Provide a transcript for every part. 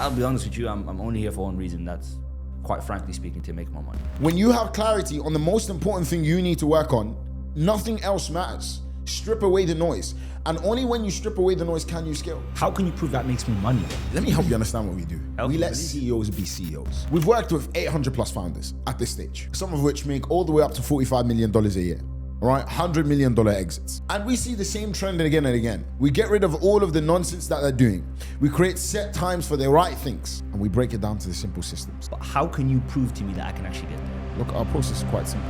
I'll be honest with you, I'm only here for one reason. That's, quite frankly speaking, to make more money. When you have clarity on the most important thing you need to work on, nothing else matters. Strip away the noise. And only when you strip away the noise can you scale. How can you prove that makes me money? Let me help you understand what we do. We let please. CEOs be CEOs. We've worked with 800 plus founders at this stage, some of which make all the way up to $45 million a year. All right, $100 million exits. And we see the same trend again and again. We get rid of all of the nonsense that they're doing. We create set times for the right things, and we break it down to the simple systems. But how can you prove to me that I can actually get there? Look, our process is quite simple.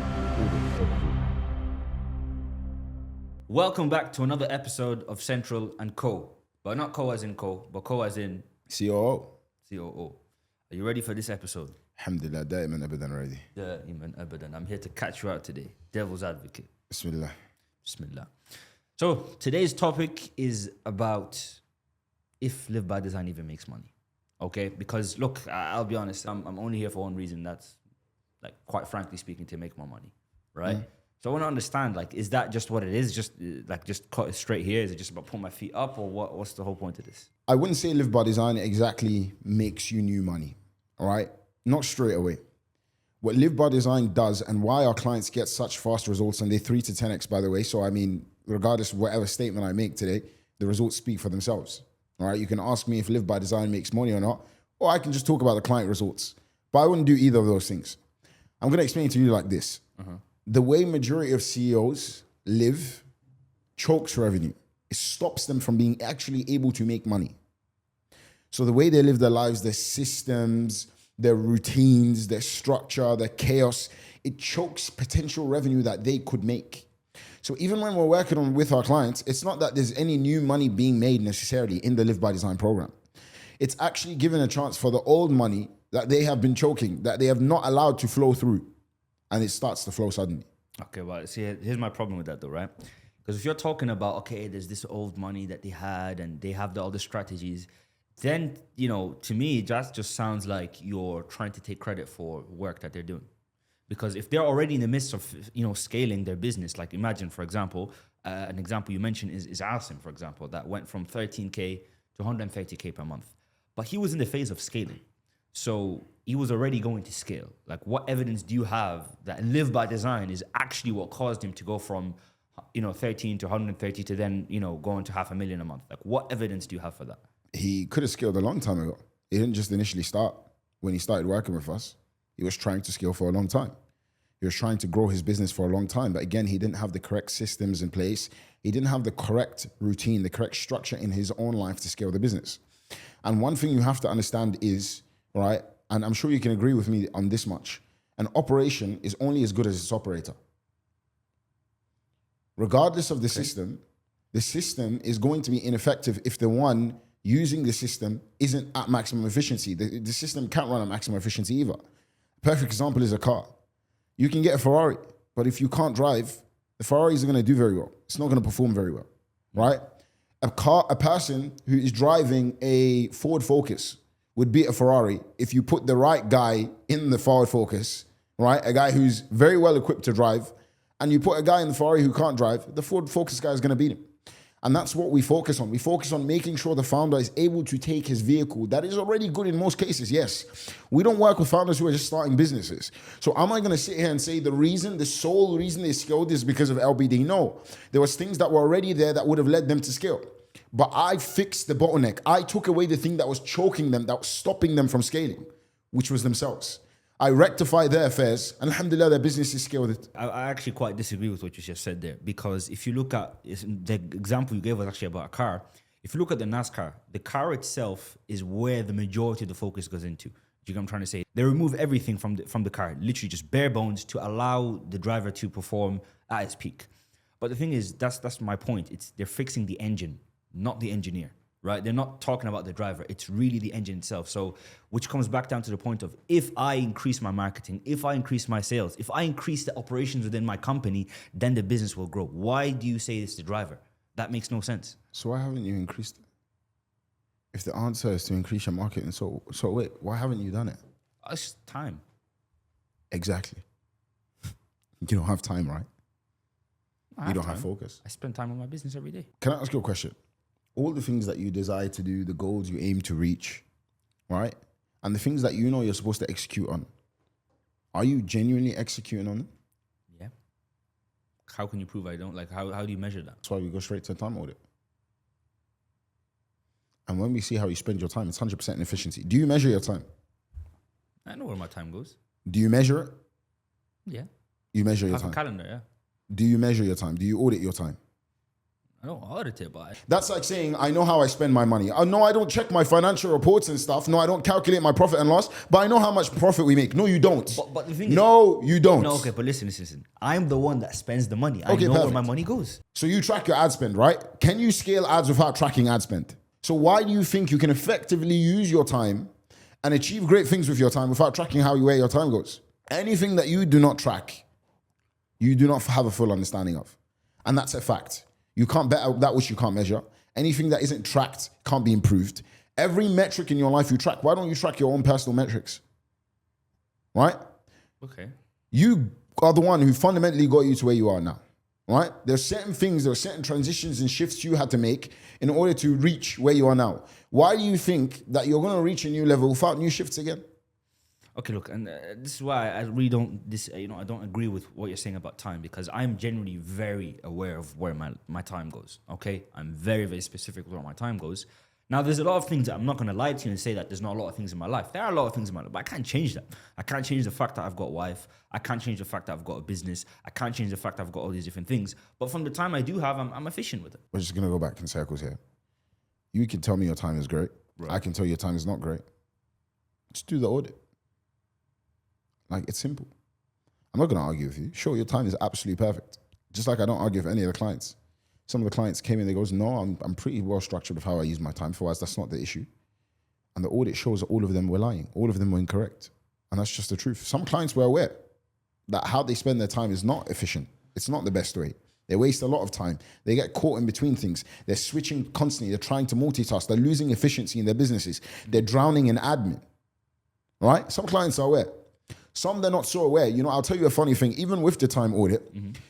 Welcome back to another episode of Central and Co. But not Co as in Co, but Co as in COO. COO. Are you ready for this episode? Alhamdulillah, daiman abadan already. Daiman abadan. I'm here to catch you out today. Devil's advocate. Bismillah. Bismillah. So today's topic is about if LiveByDesign even makes money. Okay? Because look, I'll be honest, I'm only here for one reason. That's, like, quite frankly speaking, to make more money. Right? So I want to understand, like, is that just what it is? Just cut it straight here? Is it just about putting my feet up, or what's the whole point of this? I wouldn't say LiveByDesign exactly makes you new money. All right? Not straight away. What LiveByDesign does, and why our clients get such fast results, and they 3 to 10x, by the way. So, I mean, regardless of whatever statement I make today, the results speak for themselves. All right? You can ask me if LiveByDesign makes money or not, or I can just talk about the client results. But I wouldn't do either of those things. I'm going to explain to you like this. The way majority of CEOs live chokes revenue. It stops them from being actually able to make money. So the way they live their lives, their systems, their routines, their structure, their chaos, it chokes potential revenue that they could make. So even when we're working on with our clients, it's not that there's any new money being made necessarily in the LiveByDesign program. It's actually given a chance for the old money that they have been choking, that they have not allowed to flow through. And it starts to flow suddenly. Okay, well, see, here's my problem with that though, right? Because if you're talking about, okay, there's this old money that they had and they have all the strategies, then, you know, to me, that just sounds like you're trying to take credit for work that they're doing. Because if they're already in the midst of, you know, scaling their business, like imagine, for example, an example you mentioned is Asim, for example, that went from 13K to 130K per month. But he was in the phase of scaling. So he was already going to scale. Like, what evidence do you have that LiveByDesign is actually what caused him to go from, you know, 13 to 130 to then, you know, going to $500,000 a month? Like, what evidence do you have for that? He could have scaled a long time ago. He didn't just initially start when he started working with us. He was trying to scale for a long time. He was trying to grow his business for a long time. But again, he didn't have the correct systems in place. He didn't have the correct routine, the correct structure in his own life to scale the business. And one thing you have to understand is, right, and I'm sure you can agree with me on this much, an operation is only as good as its operator. Regardless of the system is going to be ineffective if the one using the system isn't at maximum efficiency. The system can't run at maximum efficiency either. A perfect example is a car. You can get a Ferrari, but if you can't drive, the Ferrari isn't going to do very well. It's not going to perform very well, right? A person who is driving a Ford Focus would beat a Ferrari if you put the right guy in the Ford Focus, right? A guy who's very well equipped to drive, and you put a guy in the Ferrari who can't drive, the Ford Focus guy is going to beat him. And that's what we focus on. We focus on making sure the founder is able to take his vehicle that is already good in most cases, yes. We don't work with founders who are just starting businesses. So am I going to sit here and say the sole reason they scaled is because of LBD? No. There was things that were already there that would have led them to scale. But I fixed the bottleneck. I took away the thing that was choking them, that was stopping them from scaling, which was themselves. I rectified their affairs, and alhamdulillah, their business is scaled. I actually quite disagree with what you just said there, because if you look at the example you gave was actually about a car. If you look at the NASCAR, the car itself is where the majority of the focus goes into. Do you know what I'm trying to say? They remove everything from the car, literally just bare bones to allow the driver to perform at its peak. But the thing is, that's my point. They're fixing the engine, not the engineer. Right? They're not talking about the driver. It's really the engine itself. So, which comes back down to the point of, if I increase my marketing, if I increase my sales, if I increase the operations within my company, then the business will grow. Why do you say it's the driver? That makes no sense. So why haven't you increased it? If the answer is to increase your marketing, so wait, why haven't you done it? It's just time. Exactly. You don't have time, right? You don't have focus. I spend time on my business every day. Can I ask you a question? All the things that you desire to do, the goals you aim to reach, right? And the things that you know you're supposed to execute on, are you genuinely executing on them? Yeah. How can you prove I don't? Like, how do you measure that? That's why we go straight to a time audit. And when we see how you spend your time, it's 100% in efficiency. Do you measure your time? I know where my time goes. Do you measure it? Yeah. You measure I your have a time. calendar, yeah. Do you measure your time? Do you audit your time? I don't audit it, but That's like saying, I know how I spend my money. No, I don't check my financial reports and stuff. No, I don't calculate my profit and loss, but I know how much profit we make. No, you don't. But the thing is, no, you don't. no, okay, but listen. I'm the one that spends the money. I Okay, know where perfect. my money goes. So you track your ad spend, right? Can you scale ads without tracking ad spend? So why do you think you can effectively use your time and achieve great things with your time without tracking where your time goes? Anything that you do not track, you do not have a full understanding of. And that's a fact. You can't bet out that which you can't measure. Anything that isn't tracked can't be improved. Every metric in your life you track. Why don't you track your own personal metrics? Right? Okay. You are the one who fundamentally got you to where you are now. Right? There's certain things, there are certain transitions and shifts you had to make in order to reach where you are now. Why do you think that you're going to reach a new level without new shifts again? Okay, look, and this is why I really don't. I don't agree with what you're saying about time, because I'm generally very aware of where my time goes. Okay, I'm very, very specific with where my time goes. Now, there's a lot of things that I'm not going to lie to you and say that there's not a lot of things in my life. There are a lot of things in my life, but I can't change that. I can't change the fact that I've got a wife. I can't change the fact that I've got a business. I can't change the fact that I've got all these different things. But from the time I do have, I'm efficient with it. We're just going to go back in circles here. You can tell me your time is great. Right. I can tell you your time is not great. Just do the audit. Like, it's simple. I'm not going to argue with you. Sure, your time is absolutely perfect. Just like I don't argue with any of the clients. Some of the clients came in, they goes, no, I'm pretty well structured with how I use my time. For us, that's not the issue. And the audit shows that all of them were lying. All of them were incorrect. And that's just the truth. Some clients were aware that how they spend their time is not efficient. It's not the best way. They waste a lot of time. They get caught in between things. They're switching constantly. They're trying to multitask. They're losing efficiency in their businesses. They're drowning in admin. Right? Some clients are aware. Some they're not so aware. I'll tell you a funny thing. Even with the time audit,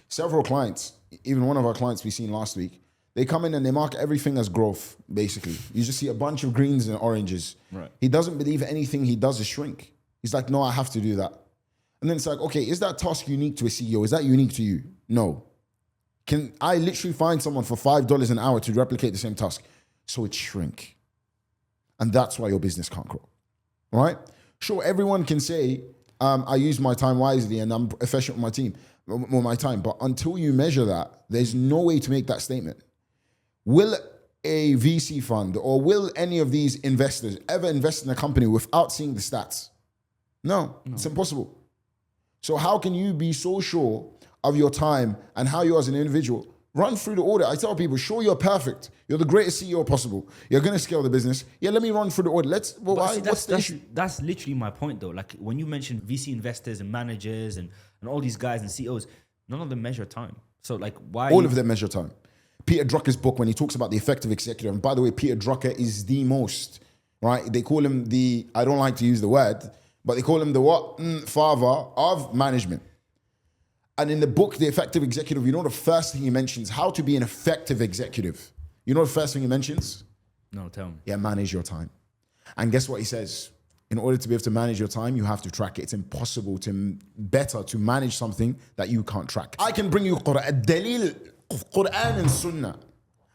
several clients, even one of our clients we seen last week, they come in and they mark everything as growth, basically. You just see a bunch of greens and oranges. Right. He doesn't believe anything he does is shrink. He's like, no, I have to do that. And then it's like, okay, is that task unique to a CEO? Is that unique to you? No. Can I literally find someone for $5 an hour to replicate the same task? So it shrink. And that's why your business can't grow. All right? Sure, everyone can say, I use my time wisely and I'm efficient with my time. But until you measure that, there's no way to make that statement. Will a VC fund or will any of these investors ever invest in a company without seeing the stats? No. It's impossible. So how can you be so sure of your time and how you are as an individual? Run through the audit. I tell people, sure, you're perfect. You're the greatest CEO possible. You're going to scale the business. Yeah, let me run through the audit. What's the issue? That's literally my point, though. Like, when you mention VC investors and managers and all these guys and CEOs, none of them measure time. So, like, why? All of them measure time. Peter Drucker's book, when he talks about the effective executive, and by the way, Peter Drucker is the most, right? They call him I don't like to use the word, but they call him the what? Father of management. And in the book, The Effective Executive, the first thing he mentions, how to be an effective executive. The first thing he mentions? No, tell me. Yeah, manage your time. And guess what he says? In order to be able to manage your time, you have to track it. It's impossible to manage something that you can't track. I can bring you Quran and Sunnah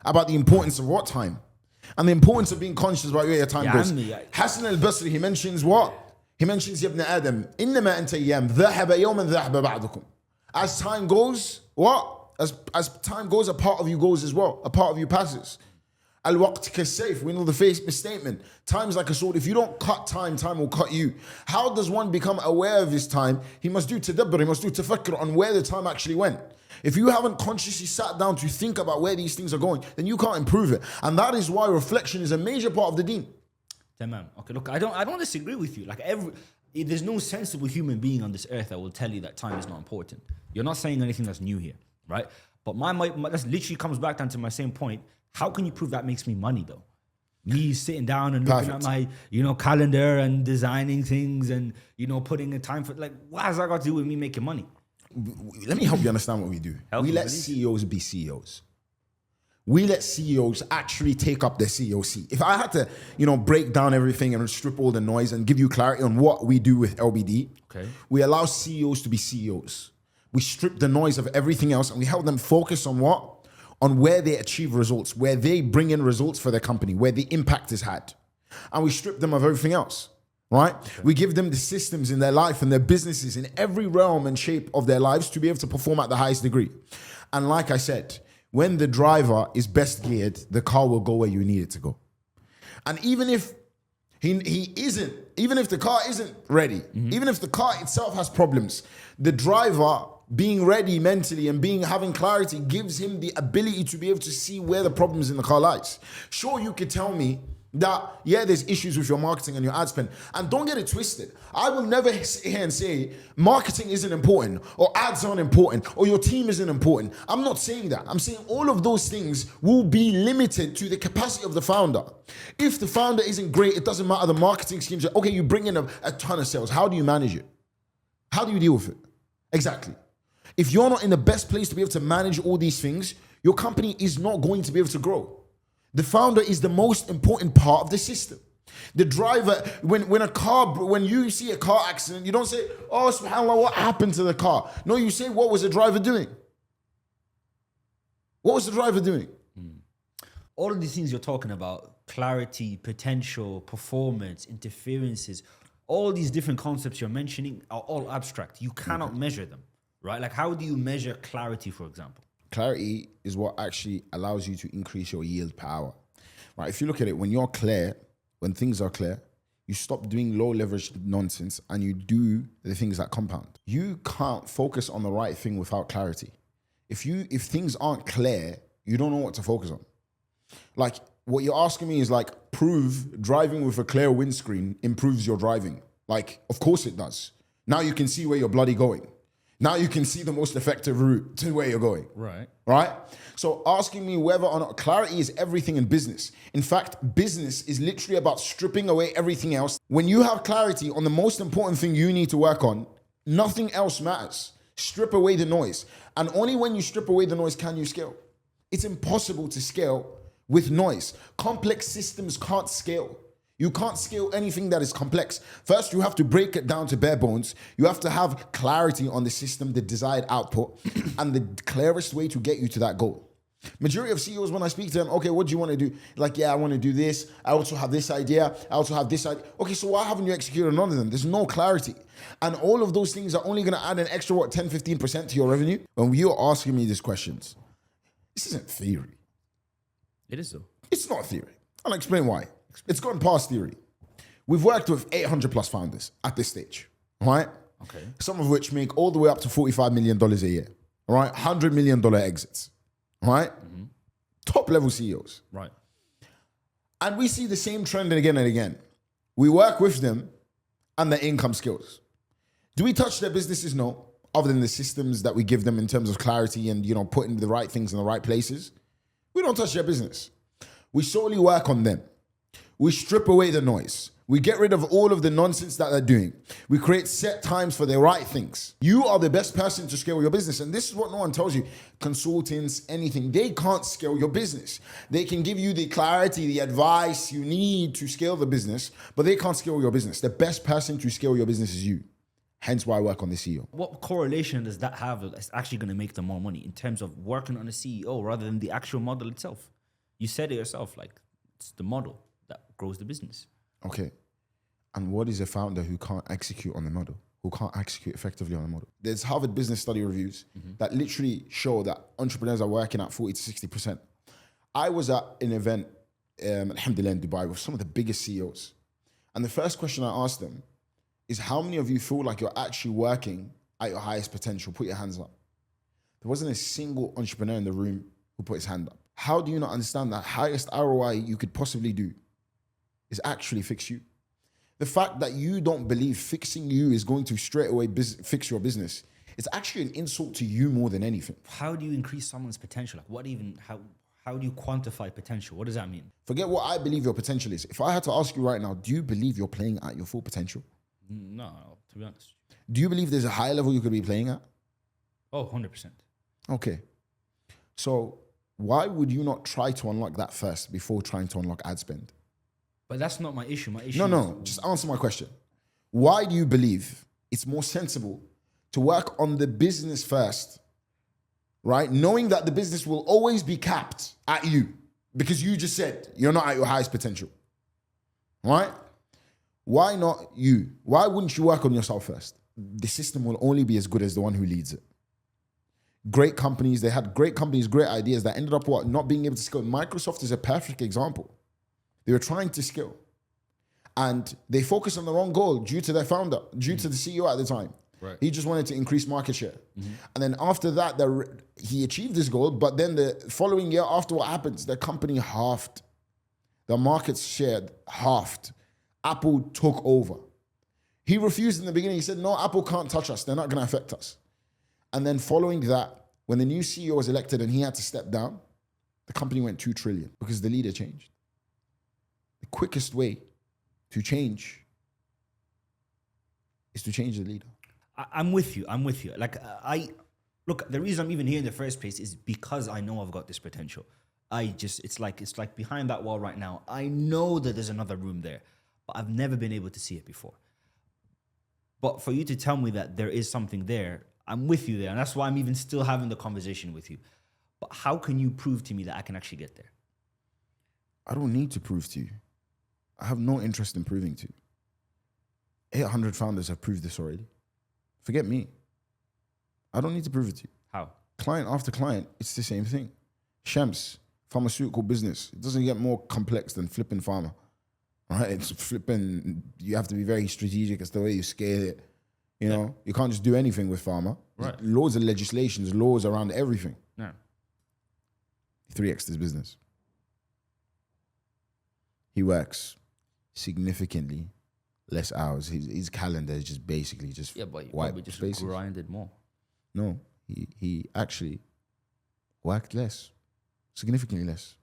about the importance of what time? And the importance of being conscious about where your time goes. Hassan al-Basri, he mentions what? He mentions, Ya ibn Adam, إِنَّمَا أَنْتَ أَيَّامٍ ذَهَبَ يَوْمًا ذَهَبَ بَعْدُكُمْ. As time goes, what? As time goes, a part of you goes as well. A part of you passes. Al-waqt kasayf. We know the famous statement. Time's like a sword. If you don't cut time, time will cut you. How does one become aware of his time? He must do tadabbur. He must do tafakkur on where the time actually went. If you haven't consciously sat down to think about where these things are going, then you can't improve it. And that is why reflection is a major part of the deen. Tamam. Okay, look, I don't disagree with you. Like, there's no sensible human being on this earth that will tell you that time is not important. You're not saying anything that's new here, right? But my that literally comes back down to my same point. How can you prove that makes me money, though? Me sitting down and looking at my, calendar and designing things and, putting a time for, like, what has that got to do with me making money? Let me help you understand what we do. We let CEOs be CEOs. we let CEOs actually take up their CEO seat. If I had to, break down everything and strip all the noise and give you clarity on what we do with LBD, we allow CEOs to be CEOs. We strip the noise of everything else and we help them focus on what? On where they achieve results, where they bring in results for their company, where the impact is had. And we strip them of everything else, right? We give them the systems in their life and their businesses in every realm and shape of their lives to be able to perform at the highest degree. And like I said, when the driver is best geared, the car will go where you need it to go. And even if even if the car isn't ready, even if the car itself has problems, the driver being ready mentally and having clarity gives him the ability to be able to see where the problems in the car lies. Sure, you could tell me that, there's issues with your marketing and your ad spend. And don't get it twisted. I will never sit here and say marketing isn't important or ads aren't important or your team isn't important. I'm not saying that. I'm saying all of those things will be limited to the capacity of the founder. If the founder isn't great, it doesn't matter the marketing schemes. Okay, you bring in a ton of sales. How do you manage it? How do you deal with it? Exactly. If you're not in the best place to be able to manage all these things, your company is not going to be able to grow. The founder is the most important part of the system. The driver, when you see a car accident, you don't say, oh, subhanAllah, what happened to the car? No, you say, what was the driver doing? What was the driver doing? All of these things you're talking about, clarity, potential, performance, interferences, all these different concepts you're mentioning are all abstract. You cannot measure them, right? Like, how do you measure clarity, for example? Clarity is what actually allows you to increase your yield power, right? If you look at it, when you're clear, when things are clear, you stop doing low leverage nonsense and you do the things that compound. You can't focus on the right thing without clarity. If things aren't clear, you don't know what to focus on. Like, what you're asking me is like, prove driving with a clear windscreen improves your driving. Like, of course it does. Now you can see where you're bloody going. Now you can see the most effective route to where you're going. Right? So asking me whether or not clarity is everything in business. In fact, business is literally about stripping away everything else. When you have clarity on the most important thing you need to work on, nothing else matters. Strip away the noise. And only when you strip away the noise can you scale. It's impossible to scale with noise. Complex systems can't scale. You can't scale anything that is complex. First, you have to break it down to bare bones. You have to have clarity on the system, the desired output, and the clearest way to get you to that goal. Majority of CEOs, when I speak to them, okay, what do you want to do? Like, I want to do this. I also have this idea. I also have this idea. Okay, so why haven't you executed none of them? There's no clarity. And all of those things are only going to add an extra, 10, 15% to your revenue? When you're asking me these questions, this isn't theory. It is though. It's not theory. I'll explain why. It's gone past theory. We've worked with 800 plus founders at this stage, right? Okay. Some of which make all the way up to $45 million a year, all right? $100 million exits, all right? Top level CEOs. Right. And we see the same trend again and again. We work with them and their income skills. Do we touch their businesses? No. Other than the systems that we give them in terms of clarity and, putting the right things in the right places. We don't touch their business. We solely work on them. We strip away the noise. We get rid of all of the nonsense that they're doing. We create set times for the right things. You are the best person to scale your business. And this is what no one tells you. Consultants, anything, they can't scale your business. They can give you the clarity, the advice you need to scale the business, but they can't scale your business. The best person to scale your business is you. Hence why I work on the CEO. What correlation does that have that's actually going to make them more money in terms of working on a CEO rather than the actual model itself? You said it yourself, like, it's the model that grows the business. Okay. And what is a founder who can't execute on the model, who can't execute effectively on the model? There's Harvard Business Study reviews that literally show that entrepreneurs are working at 40 to 60%. I was at an event, alhamdulillah, in Dubai with some of the biggest CEOs. And the first question I asked them is, how many of you feel like you're actually working at your highest potential? Put your hands up. There wasn't a single entrepreneur in the room who put his hand up. How do you not understand that highest ROI you could possibly do is actually fix you? The fact that you don't believe fixing you is going to straight away fix your business, it's actually an insult to you more than anything. How do you increase someone's potential? Like, how do you quantify potential? What does that mean? Forget what I believe your potential is. If I had to ask you right now, do you believe you're playing at your full potential? No, to be honest. Do you believe there's a higher level you could be playing at? Oh, 100%. Okay. So why would you not try to unlock that first before trying to unlock ad spend? But that's not my issue. My issue No, just answer my question. Why do you believe it's more sensible to work on the business first, right? Knowing that the business will always be capped at you because you just said you're not at your highest potential, right? Why not you? Why wouldn't you work on yourself first? The system will only be as good as the one who leads it. Great companies, they had great companies, great ideas that ended up what? Not being able to scale. Microsoft is a perfect example. They were trying to scale and they focused on the wrong goal due to their founder, due to the CEO at the time. Right. He just wanted to increase market share. And then after that, he achieved his goal, but then the following year after what happens, the company halved. The market share halved. Apple took over. He refused in the beginning. He said, no, Apple can't touch us. They're not going to affect us. And then following that, when the new CEO was elected and he had to step down, the company went 2 trillion because the leader changed. The quickest way to change is to change the leader. I'm with you. Like look, the reason I'm even here in the first place is because I know I've got this potential. It's like behind that wall right now. I know that there's another room there, but I've never been able to see it before. But for you to tell me that there is something there, I'm with you there. And that's why I'm even still having the conversation with you. But how can you prove to me that I can actually get there? I don't need to prove to you. I have no interest in proving to you. 800 founders have proved this already. Forget me. I don't need to prove it to you. How? Client after client, it's the same thing. Shams, pharmaceutical business. It doesn't get more complex than flipping pharma. Right? It's flipping, you have to be very strategic as the way you scale it. You know, you can't just do anything with pharma. Right. There's loads of legislations, laws around everything. No. 3x this business. He works significantly less hours. His calendar is just basically just but you white probably just spaces. grinded more. No, he actually worked less, significantly less.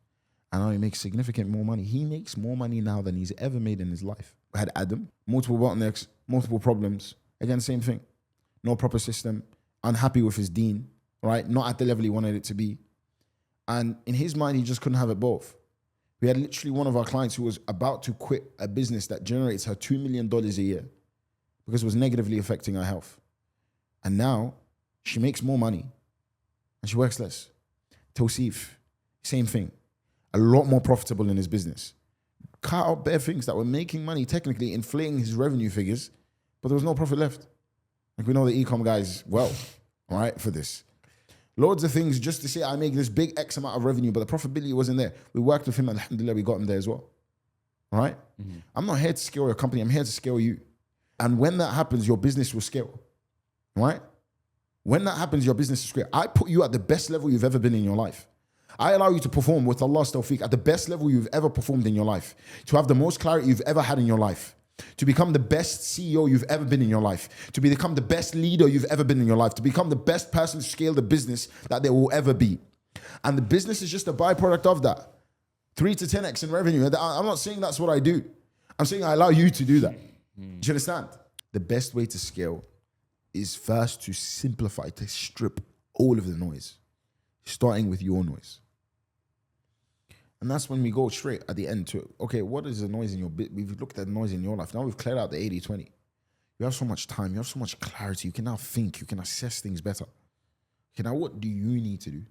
And now he makes significant more money. He makes more money now than he's ever made in his life. I had Adam, multiple bottlenecks, multiple problems. Again, same thing. No proper system, unhappy with his dean, right? Not at the level he wanted it to be. And in his mind, he just couldn't have it both. We had literally one of our clients who was about to quit a business that generates her $2 million a year because it was negatively affecting her health. And now she makes more money and she works less. Tosif, same thing. A lot more profitable in his business. Cut out bare things that were making money, technically inflating his revenue figures, but there was no profit left. Like we know the e-com guys well, all right, for this. Loads of things just to say I make this big X amount of revenue, but the profitability wasn't there. We worked with him, and alhamdulillah, we got him there as well. All right? Mm-hmm. I'm not here to scale your company. I'm here to scale you. And when that happens, your business will scale. All right? When that happens, your business will scale. I put you at the best level you've ever been in your life. I allow you to perform with Allah's tawfiq at the best level you've ever performed in your life, to have the most clarity you've ever had in your life, to become the best CEO you've ever been in your life, to become the best leader you've ever been in your life, to become the best person to scale the business that there will ever be. And the business is just a byproduct of that. 3 to 10x in revenue. I'm not saying that's what I do. I'm saying I allow you to do that. Do you understand? The best way to scale is first to simplify, to strip all of the noise, starting with your noise. And that's when we go straight at the end to, okay, what is the noise in your bit? We've looked at the noise in your life. Now we've cleared out the 80-20. You have so much time. You have so much clarity. You can now think. You can assess things better. Okay, now what do you need to do?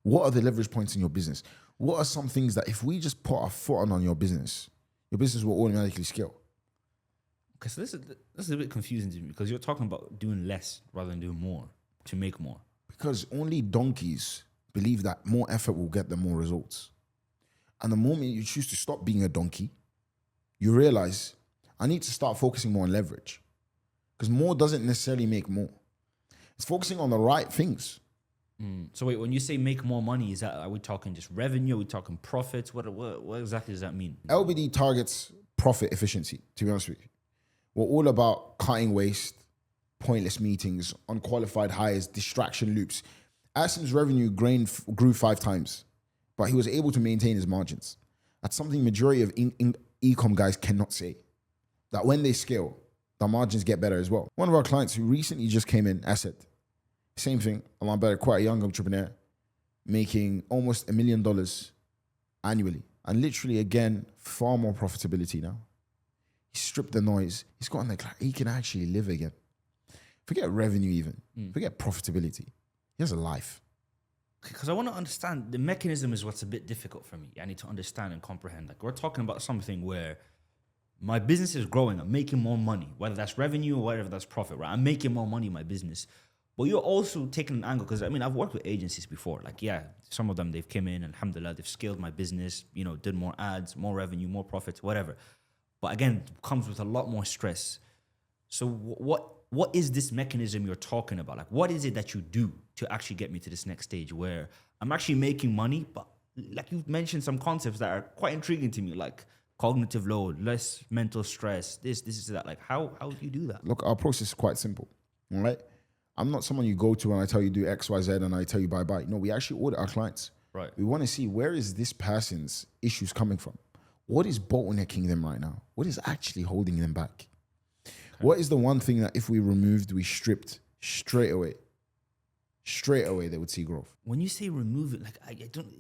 What are the leverage points in your business? What are some things that if we just put our foot on your business will automatically scale? Okay, so this is a bit confusing to me because you're talking about doing less rather than doing more to make more. Because only donkeys believe that more effort will get them more results. And the moment you choose to stop being a donkey, you realize I need to start focusing more on leverage. Because more doesn't necessarily make more. It's focusing on the right things. So wait, when you say make more money, are we talking just revenue? Are we talking profits? What exactly does that mean? LBD targets profit efficiency, to be honest with you. We're all about cutting waste, pointless meetings, unqualified hires, distraction loops. Asim's revenue grew 5 times, but he was able to maintain his margins. That's something majority of e-com guys cannot say. That when they scale, the margins get better as well. One of our clients who recently just came in, Asset, Same thing. I'm about quite a young entrepreneur making almost $1 million annually. And literally, again, far more profitability now. He stripped the noise. He's gotten the clarity. He can actually live again. Forget revenue even. Forget profitability. He has a life. Because I want to understand, the mechanism is what's a bit difficult for me. I need to understand and comprehend. Like, we're talking about something where my business is growing. I'm making more money, whether that's revenue or whether that's profit, right? I'm making more money in my business. But you're also taking an angle, because I mean, I've worked with agencies before. Like, yeah, some of them, they've come in and alhamdulillah, they've scaled my business, you know, did more ads, more revenue, more profits, whatever. But again, it comes with a lot more stress. So what is this mechanism you're talking about? Like, what is it that you do to actually get me to this next stage where I'm actually making money, but like you've mentioned some concepts that are quite intriguing to me, like cognitive load, less mental stress, this is that. Like, how do you do that? Look, our process is quite simple, all right? I'm not someone you go to and I tell you do X, Y, Z and I tell you bye-bye. No, we actually audit our clients. Right. We want to see, where is this person's issues coming from? What is bottlenecking them right now? What is actually holding them back? Okay. What is the one thing that if we removed, we stripped straight away, they would see growth? When you say remove it, like I don't,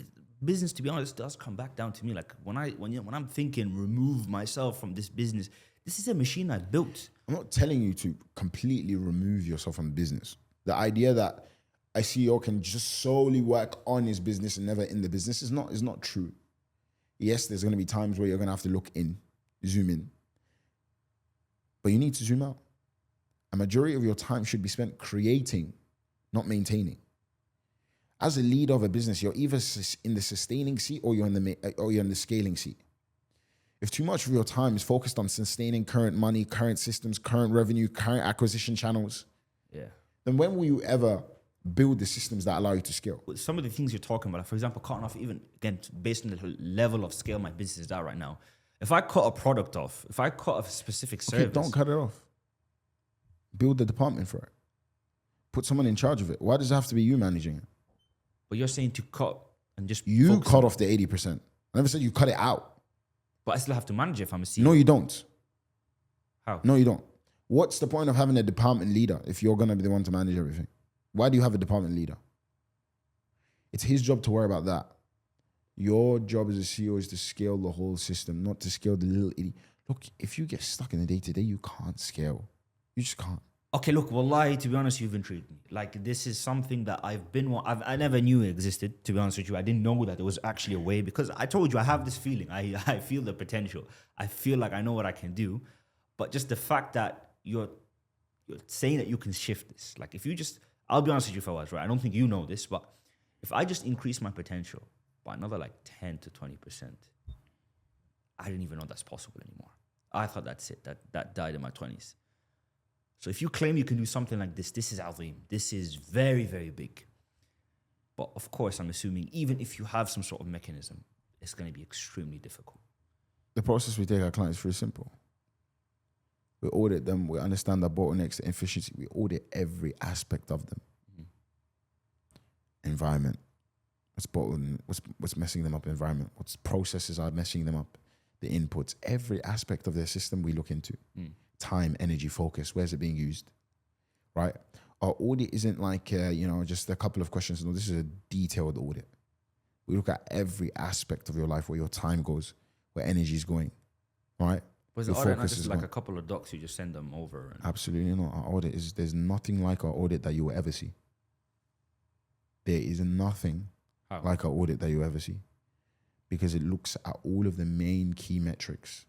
business, to be honest, does come back down to me. Like when I'm thinking remove myself from this business, this is a machine I built. I'm not telling you to completely remove yourself from business. The idea that a CEO can just solely work on his business and never in the business is not true. Yes, there's going to be times where you're going to have to look in, zoom in. But you need to zoom out. A majority of your time should be spent creating, not maintaining. As a leader of a business, you're either in the sustaining seat or you're in the scaling seat. If too much of your time is focused on sustaining current money, current systems, current revenue, current acquisition channels, then when will you ever build the systems that allow you to scale? Some of the things you're talking about, like for example, cutting off, even again, based on the level of scale my business is at right now. If I cut a product off, if I cut off a specific service. Okay, don't cut it off. Build the department for it. Put someone in charge of it. Why does it have to be you managing it? But you're saying to cut and just you cut off the 80%. I never said you cut it out. But I still have to manage it if I'm a CEO. No, you don't. How? No, you don't. What's the point of having a department leader if you're going to be the one to manage everything? Why do you have a department leader? It's his job to worry about that. Your job as a CEO is to scale the whole system, not to scale the little idiot. Look, if you get stuck in the day-to-day, you can't scale. You just can't. Okay, look, wallahi, to be honest, you've intrigued me. Like, this is something that I never knew existed, to be honest with you. I didn't know that there was actually a way, because I told you, I have this feeling. I feel the potential. I feel like I know what I can do. But just the fact that you're saying that you can shift this. Like, if you just, I'll be honest with you, Fawaz, right? I don't think you know this, but if I just increase my potential by another like 10 to 20%, I didn't even know that's possible anymore. I thought that's it. That died in my 20s. So if you claim you can do something like this, this is azim. This is very, very big. But of course, I'm assuming even if you have some sort of mechanism, it's going to be extremely difficult. The process we take our clients is very simple. We audit them. We understand the bottlenecks, the efficiency. We audit every aspect of them. Environment. What's messing them up? Environment. What's processes are messing them up? The inputs. Every aspect of their system we look into. Time, energy, focus. Where's it being used? Right? Our audit isn't like, just a couple of questions. No, this is a detailed audit. We look at every aspect of your life, where your time goes, where energy is going. Right? Was the audit not just like a couple of docs, you just send them over? Absolutely not. Our audit there's nothing like our audit that you will ever see. There is nothing like our audit that you ever see, because it looks at all of the main key metrics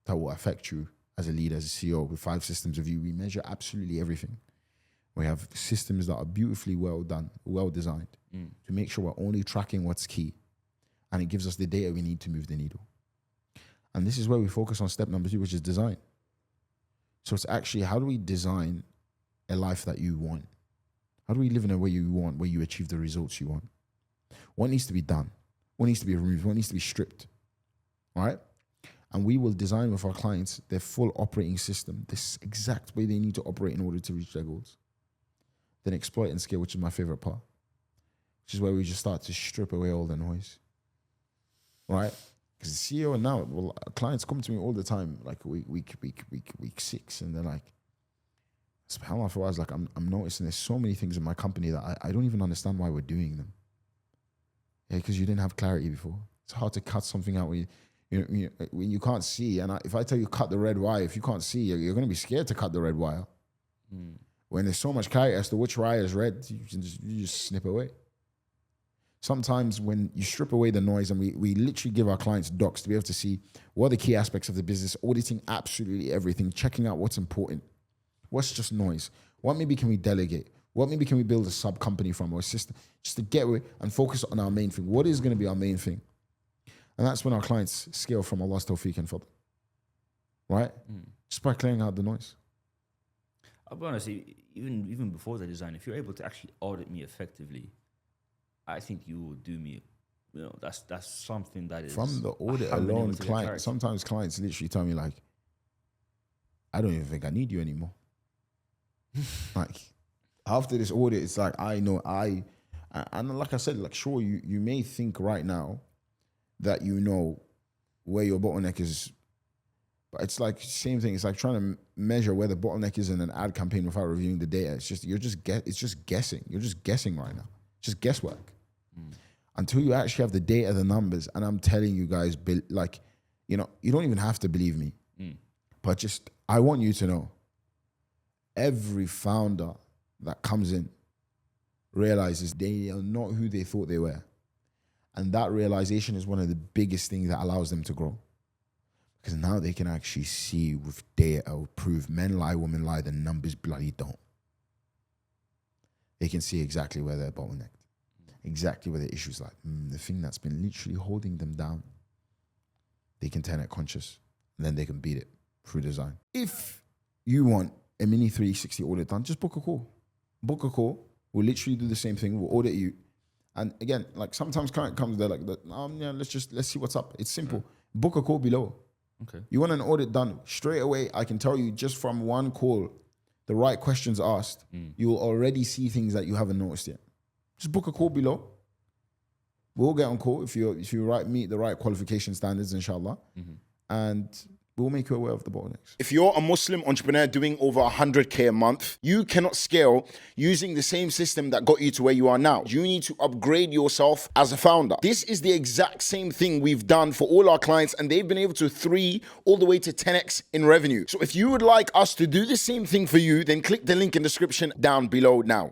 that will affect you as a leader, as a CEO. With 5 systems of you, we measure absolutely everything. We have systems that are beautifully well done, well designed, to make sure we're only tracking what's key. And it gives us the data we need to move the needle. And this is where we focus on step number 2, which is design. So it's actually, how do we design a life that you want? How do we live in a way you want, where you achieve the results you want? What needs to be done? What needs to be removed? What needs to be stripped? All right? And we will design with our clients their full operating system, this exact way they need to operate in order to reach their goals. Then exploit and scale, which is my favorite part, which is where we just start to strip away all the noise. Right? Because the CEO now, clients come to me all the time, like week 6, and they're like, SubhanAllah, for us, like I'm noticing there's so many things in my company that I don't even understand why we're doing them. Yeah, because you didn't have clarity before. It's hard to cut something out when you can't see. And if I tell you cut the red wire, if you can't see, you're going to be scared to cut the red wire. When there's so much clarity as to which wire is red, you just snip away. Sometimes when you strip away the noise, and we literally give our clients docs to be able to see what are the key aspects of the business, auditing absolutely everything, checking out what's important, what's just noise, what maybe can we delegate, what maybe can we build a sub company from or a system, just to get away and focus on our main thing. What is going to be our main thing? And that's when our clients scale from Allah's tawfiq and fadl. Right? Just by clearing out the noise. I'll be honest, even before the design, if you're able to actually audit me effectively, I think you will do me. You know, that's something that is from the audit alone. Sometimes clients literally tell me like, I don't even think I need you anymore. Like after this audit, it's like I know and like I said, like sure you may think right now that you know where your bottleneck is, but it's like same thing. It's like trying to measure where the bottleneck is in an ad campaign without reviewing the data. It's just guessing. You're just guessing right now. Just guesswork. Until you actually have the data, the numbers, and I'm telling you guys, like, you know, you don't even have to believe me, but just I want you to know, every founder that comes in realizes they are not who they thought they were. And that realization is one of the biggest things that allows them to grow. Because now they can actually see with data, prove men lie, women lie, the numbers bloody don't. They can see exactly where they're bottlenecked, exactly where the issues lie. The thing that's been literally holding them down, they can turn it conscious, and then they can beat it through design. If you want a mini 360 audit done, just book a call. Book a call. We'll literally do the same thing. We'll audit you. And again, like sometimes client comes, they're like, yeah, let's see what's up. It's simple. Book a call below. Okay. You want an audit done straight away? I can tell you just from one call, the right questions asked, you will already see things that you haven't noticed yet. Just book a call below. We'll get on call if you meet the right qualification standards, inshallah, and we'll make you aware of the bottlenecks. If you're a Muslim entrepreneur doing over 100K a month, you cannot scale using the same system that got you to where you are now. You need to upgrade yourself as a founder. This is the exact same thing we've done for all our clients, and they've been able to 3 all the way to 10x in revenue. So if you would like us to do the same thing for you, then click the link in the description down below now.